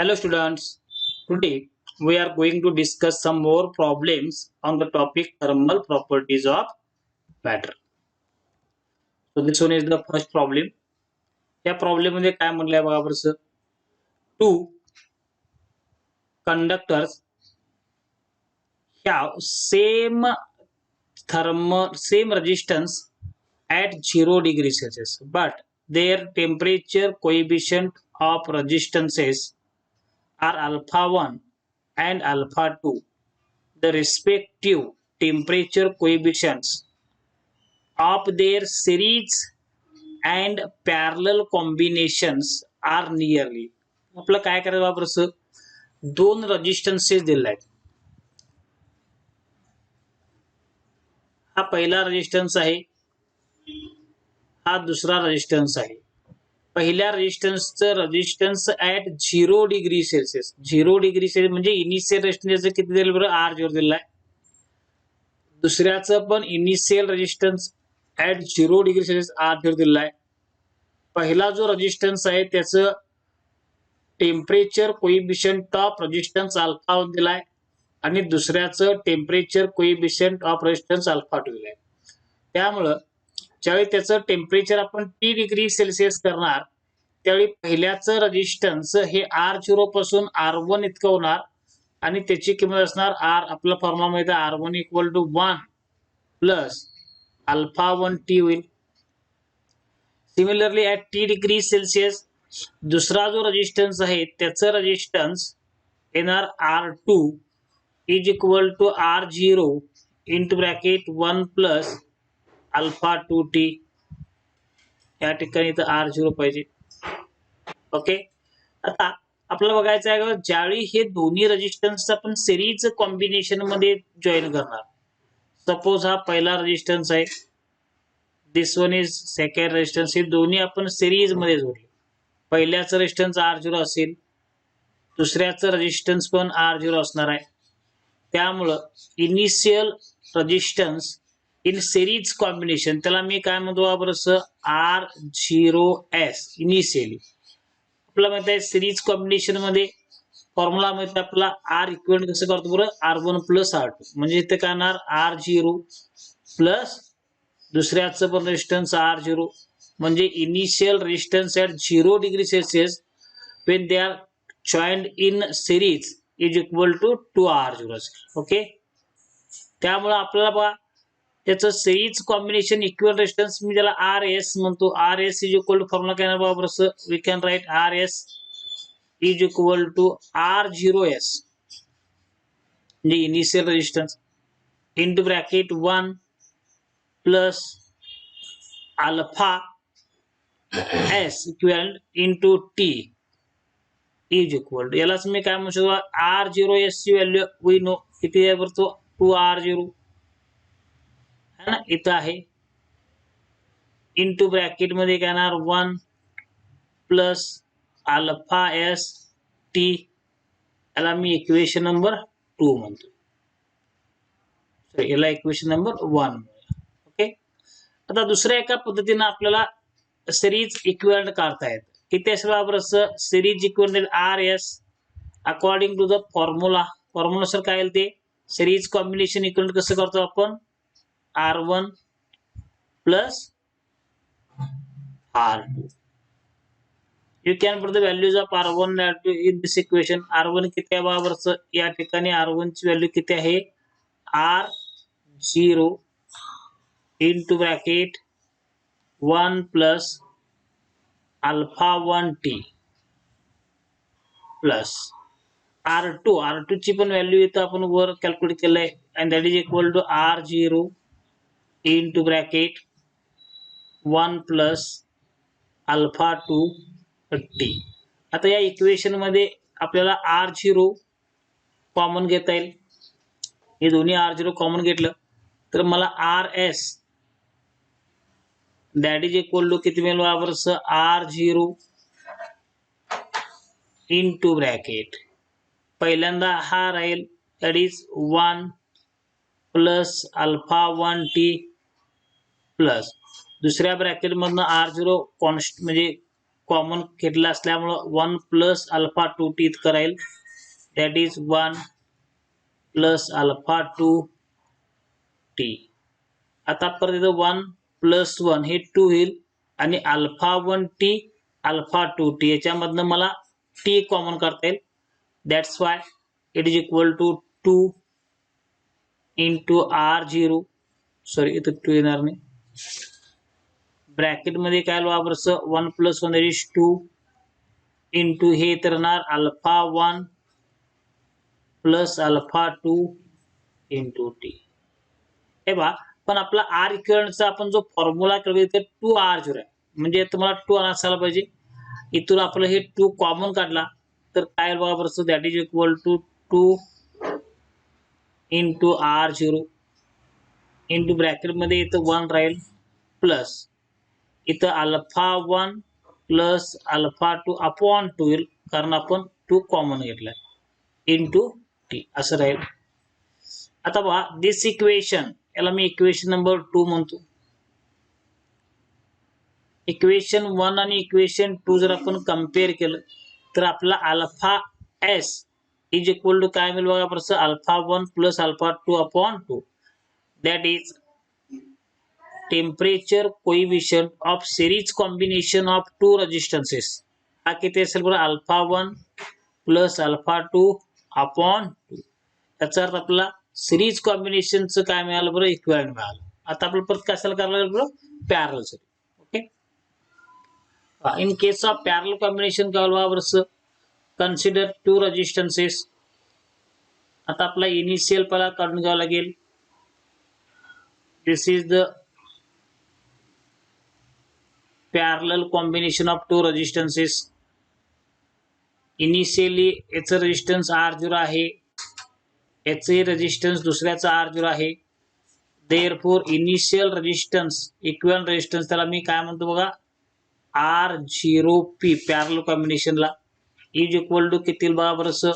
Hello students, today we are going to discuss some more problems on the topic thermal properties of matter. So this one is the first problem. या problem मध्ये काय म्हणलंय बघा बरं. Two conductors have same resistance at 0 degree Celsius, but their temperature coefficient of resistances are alpha 1 and alpha 2. The respective temperature coefficients of their series and parallel combinations are nearly. आपलं काय करायचं वापरायचं, दोन रेजिस्टन्सेस दिले आहेत. हा पहिला रेजिस्टन्स आहे, हा दुसरा रेजिस्टन्स आहे. पहिल्या रेजिस्टन्सचं resistance at 0 degree Celsius, 0 degree Celsius म्हणजे इनिशियल रेजिस्टन्स किती दिलं बरं, R0 दिलेला आहे. दुसऱ्याचं पण initial resistance at 0 degree Celsius R0 दिलेला आहे. पहिला जो रेजिस्टन्स आहे त्याचं temperature coefficient of resistance alpha 1 दिलाय आणि दुसऱ्याचं temperature coefficient of resistance alpha 2 दिलाय. त्यामुळे ज्यावेळी त्याचं टेम्परेचर आपण T डिग्री सेल्सिअस करणार त्यावेळी पहिल्याचं रेजिस्टन्स हे R0 पासून R1 इतकं होणार आणि त्याची किंमत असणार R, आपला फॉर्म्युला माहिती आहे R1 equal to 1 plus alpha 1 T होईल. Similarly at T degree Celsius दुसरा जो रेजिस्टन्स आहे त्याचं रेजिस्टन्स येणार R2 is equal to R0 into bracket 1 plus alpha 2T. या ठिकाणी तर R0 पाहिजे. ओके, आता आपल्याला बघायचं आहे ज्यावेळी हे दोन्ही रेजिस्टन्स आपण सिरीज कॉम्बिनेशन मध्ये जॉईन करणार. सपोज हा पहिला रेजिस्टन्स आहे, दिस वन इज सेकंड रेजिस्टन्स, हे दोन्ही आपण सिरीज मध्ये जोडले. पहिल्याचं रेजिस्टन्स R0 असेल, दुसऱ्याचं रेजिस्टन्स पण R0 असणार आहे. त्यामुळं initial resistance in series combination त्याला मी काय म्हणतो बरं, R0S इनिशियली. आपल्याला माहिती आहे सिरीज कॉम्बिनेशन मध्ये फॉर्म्युला माहिती आपला R इक्विव्हॅलेंट कसं करतो बरं, R1 प्लस R2 म्हणजे इथे काय येणार R0 प्लस दुसऱ्याचं पण रेजिस्टन्स R0 म्हणजे initial resistance at 0 degree Celsius when they are joined in series is equal to 2R0. Okay, त्यामुळे आपल्याला बघा त्याचं सिरीज कॉम्बिनेशन इक्वल रेजिस्टन्स मी त्याला RS म्हणतो. RS is equal to formula काय येणार बघा, we can write RS is equal to R0S म्हणजे initial resistance into bracket 1 plus alpha S equal into T is equal to, यालाच मी काय म्हणू शकतो, R0S ची व्हॅल्यू वी नो किती आहे बरं, तो 2R0 है ना, इथं आहे. इंटू ब्रॅकेट मध्ये काय येणार 1 प्लस अल्फा S T, याला मी इक्वेशन नंबर 2 म्हणतो. याला इक्वेशन नंबर 1. ओके, आता दुसऱ्या एका पद्धतीने आपल्याला सिरीज इक्विव्हॅलेंट काढता येतं. किती असेल बरं, series equivalent RS according to the formula sir काय येईल ते सिरीज कॉम्बिनेशन इक्विव्हॅलेंट कसं करतो आपण, R1 plus R2. You can put the values of R1 and R2 in this equation. R1 किती आहे बरोबर, या ठिकाणी R1 ची व्हॅल्यू किती आहे, R0 into bracket 1 plus alpha 1T plus R2 ची पण व्हॅल्यू इथं आपण वर कॅल्क्युलेट केलंय and that is equal to R0 into bracket 1 plus alpha 2T. आता या इक्वेशन मध्ये आपल्याला R0 कॉमन घेता येईल. हे दोन्ही R0 कॉमन घेतलं तर मला RS that is equal to किती मिळेल बरोबर, R0 इंटू ब्रॅकेट पहिल्यांदा हा राहील that is 1 plus alpha 1T plus दुसऱ्या ब्रॅकेट मधनं R0 कॉन्स्ट म्हणजे कॉमन घेतला असल्यामुळं 1 प्लस अल्फा 2t इतकं राहील. That is 1 plus alpha 2t. आता परत इथं 1 प्लस 1 हे 2 होईल आणि अल्फा 1t अल्फा 2t याच्यामधनं मला t कॉमन करता येईल. That's why it is equal to 2 into r0. Sorry इथं 2 येणार नाही. ब्रॅकेट मध्ये काय वापरायचं 1 प्लस 1 इज 2 इंटू हे तर येणार alpha 1 plus alpha 2 into T. हे बा पण आपला आर इक्विव्हॅलेंटचा आपण जो फॉर्म्युला केला ते 2r0 आहे. म्हणजे तुम्हाला 2 असायला पाहिजे. इथून आपलं हे 2 कॉमन काढला तर काय वापरायचं that is equal to 2 into r0 into bracket मध्ये इथं 1 राहील प्लस इथं अल्फा 1 प्लस अल्फा 2 अपॉन 2 येईल कारण आपण 2 कॉमन घेतलाय इंटू टी असं राहील. आता पहा दिस इक्वेशन याला मी इक्वेशन नंबर 2 म्हणतो. इक्वेशन 1 आणि इक्वेशन 2 जर आपण कंपेअर केलं तर आपला alpha S is equal to काय मिळेल बघा परत alpha 1 plus alpha 2 upon 2. That is temperature coefficient of series combination of two resistances. हा किती असेल बरं अल्फा 1 प्लस अल्फा 2 अपॉन 2. याचा अर्थ आपला सिरीज कॉम्बिनेशनचं काय मिळालं बरं इक्विव्हॅलेंट मिळालं. आता आपल्याला परत कशाला करायला लागेल बरं पॅरलल साठी. Okay in case of parallel combination काय होईल बरं कन्सिडर टू रेजिस्टन्सेस. आता आपला इनिशियल पहिला काढून घ्यावा लागेल. This is the parallel combination of two resistances. Initially याचं रेजिस्टन्स R0 आहे, याचे रेजिस्टन्स दुसऱ्याचा R0 आहे. Therefore initial resistance equivalent resistance त्याला मी काय म्हणतो बघा R0p पॅरलल कॉम्बिनेशनला इज इक्वल टू किती बघा बरं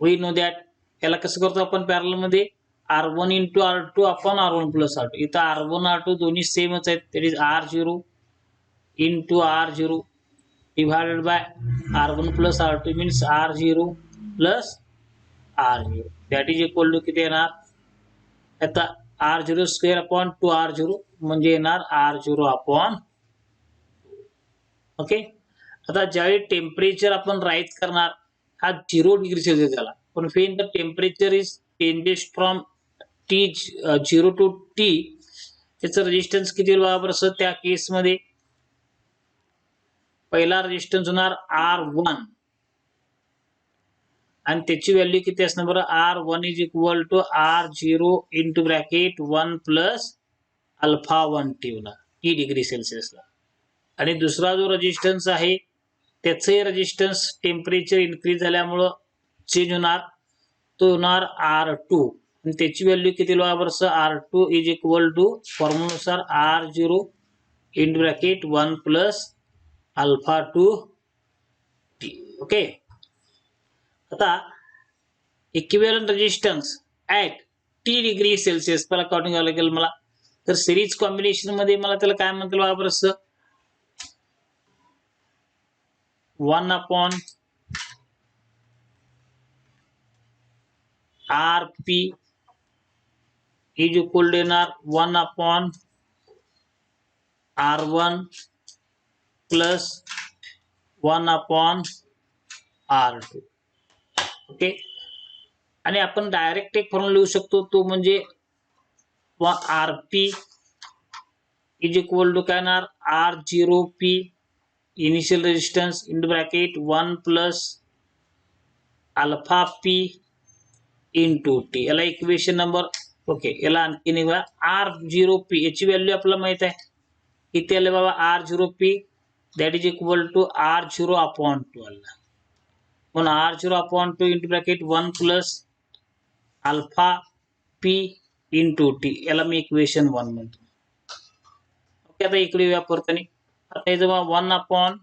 वी नो दॅट. याला कसं करतो आपण पॅरलल मध्ये R1 into R2 upon R1 plus R2. इथं R1 R2 दोन्ही सेमच आहेत. That is R0 into R0 divided by R1 plus R2 means R0 plus R0 that is equal to किती येणार आता R0 square upon 2R0 म्हणजे येणार R0 upon. Okay आता ज्यावेळी टेम्परेचर आपण राईज करणार हा 0 डिग्री सेल्सिअस झाला पण when the temperature is changes from T0 to T त्याचं रेजिस्टन्स किती होईल बरोबर असं त्या केस मध्ये पहिला रेजिस्टन्स होणार R1 आणि त्याची व्हॅल्यू किती असणार बरं R1 is equal to R0 into bracket 1 plus alpha 1t होणार T डिग्री सेल्सिअसला. आणि दुसरा जो रेजिस्टन्स आहे त्याचे रेजिस्टन्स टेम्परेचर इन्क्रीज झाल्यामुळे चेंज होणार तो होणार R2 आणि त्याची व्हॅल्यू किती बरोबर R2 इज इक्वल टू फॉर्म्युलानुसार R0 into bracket 1 plus alpha 2t. Okay आता equivalent resistance at T degree Celsius पहिला काउंटिंग करायला लागेल मला. तर सिरीज कॉम्बिनेशन मध्ये मला त्याला काय म्हणतात बरोबर 1 upon RP is equal to येणार 1 upon R1 plus 1 upon R2. Okay आणि आपण डायरेक्ट एक फॉर्म्युला लिहू शकतो तो म्हणजे RP इज इक्वल टू काय येणार R0p initial resistance into bracket 1 plus alpha p into T. याला इक्वेशन नंबर ओके याला आणखी निघा R0p याची व्हॅल्यू आपल्याला माहित आहे किती आले बाबा R0p that is equal to R0 upon 2 आला म्हणून R0 upon 2 into bracket 1 plus alpha p into t याला मी इक्वेशन 1 म्हणतो. ओके आता इकडे वापरताना आता हे जेव्हा 1 upon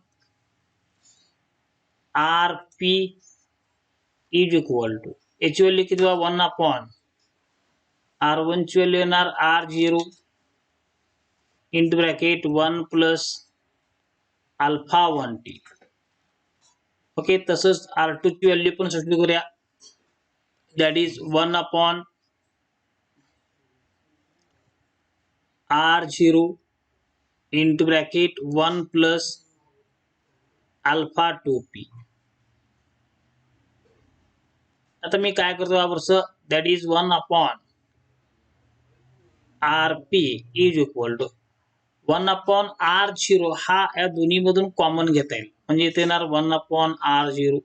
RP is equal to याची व्हॅल्यू किती बघा 1 upon R1 ची व्हॅल्यू येणार R0 into bracket 1 plus alpha 1t. Okay, तसंच R2 ची व्हॅल्यू पण सबस्टिट्यूट करूया. That is 1 upon R0 into bracket 1 plus alpha 2p. आता मी काय करतो वापरस, that is 1 upon RP is equal to 1 upon R0. हा या दोन्ही मधून कॉमन घेता येईल, म्हणजे इथे येणार 1 अपॉन R0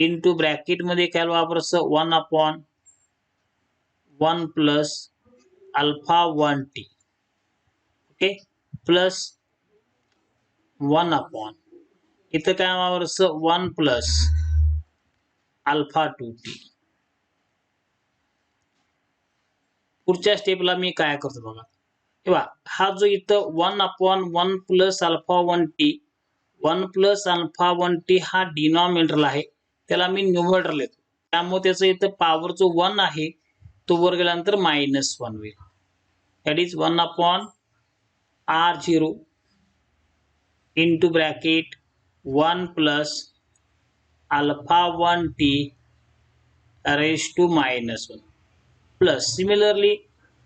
इंटू ब्रॅकेट मध्ये काय वापरस 1 upon 1 plus alpha 1t. Okay, plus 1 upon इथं काय वापरस 1 प्लस अल्फा 2t. पुढच्या स्टेपला मी काय करतो बघा, तेव्हा हा जो इथं 1 upon 1 plus alpha 1t, 1 plus alpha 1t हा डिनॉमिनेटरला आहे, त्याला मी न्यूमरेटर लिहितो. त्यामुळे त्याचं इथं पॉवर जो 1 आहे तो वर गेल्यानंतर -1 होईल. That is 1 upon R0 into bracket 1 plus alpha 1t raise to -1 plus similarly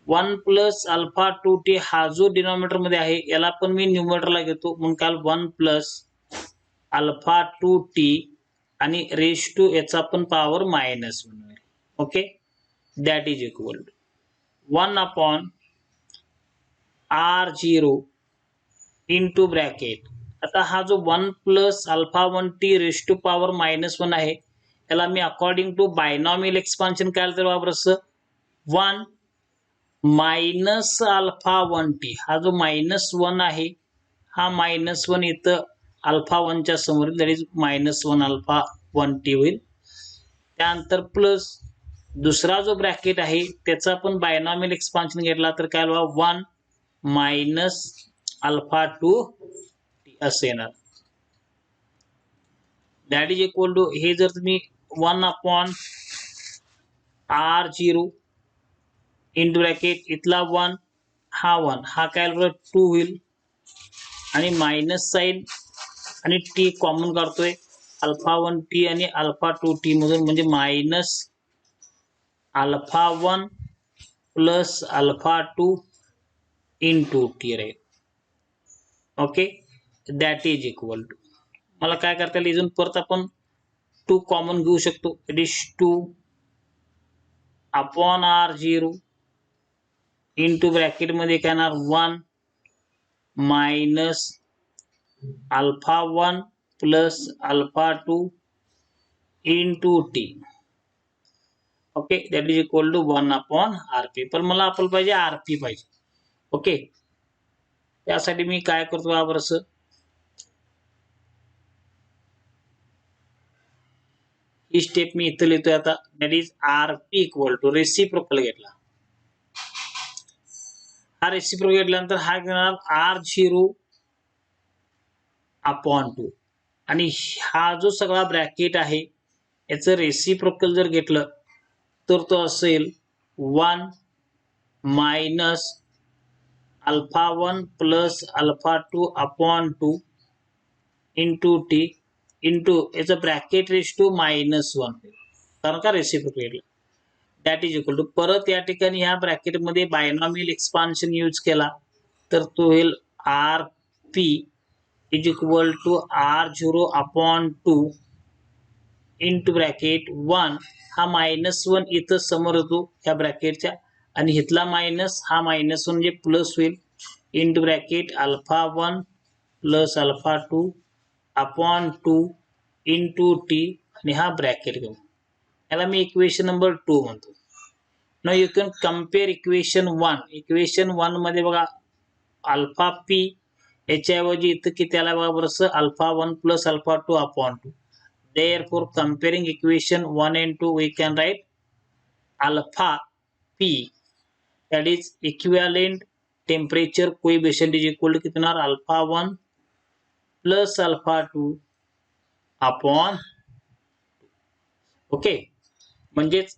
1 plus alpha 2t हा जो डिनॉमिनेटर मध्ये आहे याला पण मी न्यूमरेटरला घेतो, म्हणून काल 1 प्लस अल्फा 2t आणि रेज टू याचा पण पॉवर -1 होईल. Okay, that is equal to 1 upon R0 into bracket. आता हा जो 1 plus alpha 1t raise to power -1 आहे याला मी अकॉर्डिंग टू बायनॉमियल एक्सपान्शन काय तर वापरस 1 मायनस अल्फा 1t. हा जो -1 आहे हा -1 इथं अल्फा 1 च्या समोर, दॅट इज -1 अल्फा 1t होईल. त्यानंतर प्लस दुसरा जो ब्रॅकेट आहे त्याचा पण बायनॉमियल एक्सपान्शन घेतला तर काय व्हावं 1 मायनस अल्फा 2t असे येणार. दॅट इज इक्वल टू हे जर तुम्ही 1 अपॉन R0 इंटू ब्रॅकेट इथला 1 हा काय 2 होईल आणि मायनस साइन आणि t कॉमन काढतोय अल्फा 1t आणि अल्फा 2t मधून, म्हणजे minus alpha 1 plus alpha 2 into t राहील. Okay, that is equal to मला काय करता येईल, इथून परत आपण 2 कॉमन घेऊ शकतो. It is 2 upon R0 into bracket मध्ये काय येणार 1 minus alpha 1 plus alpha 2 into t. Okay, that is equal to 1 upon RP. पण मला आपलं पाहिजे RP पाहिजे. ओके, त्यासाठी मी काय करतो वापरस, ही स्टेप मी इथं लिहितोय आता. That is RP equal to reciprocal घेतला. हा रेसिप्रोकल घेतल्यानंतर हा घेणार R0 अपॉन 2 आणि हा जो सगळा ब्रॅकेट आहे याचं रेसिप्रोकल जर घेतलं तर तो असेल 1 minus alpha 1 plus alpha 2 upon 2 into t into याचं ब्रॅकेट रेज टू -1 कारण का रेसिप्रोकल घेतलं. दॅट इज इक्वल टू परत या ठिकाणी ह्या ब्रॅकेट मध्ये बायनॉमियल एक्सपान्शन यूज केला तर तो होईल RP is equal to R0 upon 2 into bracket 1 हा -1 इथं समोर होतो ह्या ब्रॅकेटच्या आणि इथला मायनस हा -1 म्हणजे प्लस होईल into bracket alpha 1 plus alpha 2 upon 2 into t आणि हा ब्रॅकेट घेऊ. याला मी इक्वेशन नंबर 2 म्हणतो. Now you can compare equation 1. Equation 1 मध्ये बघा अल्फा p याच्याऐवजी इथं किती आला बघा बरस alpha 1 plus alpha 2 upon 2. Therefore, comparing equation 1 and 2, we can write alpha p, that is equivalent temperature coefficient is equal to कितना alpha 1 plus alpha 2 upon. Okay, म्हणजेच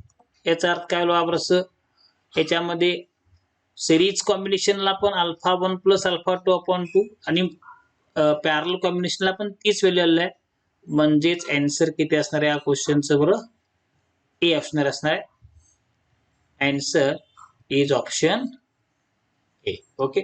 याचा अर्थ काय होईल बरस, याच्यामध्ये सिरीज कॉम्बिनेशनला पण अल्फा 1 प्लस अल्फा 2 अपॉन 2 आणि पॅरल कॉम्बिनेशनला पण तीच व्हॅल्यू आलेली आहे. म्हणजेच आन्सर किती असणार आहे या क्वेश्चनचं बरं? ए ऑप्शनर असणार आहे. Answer is option A. Okay.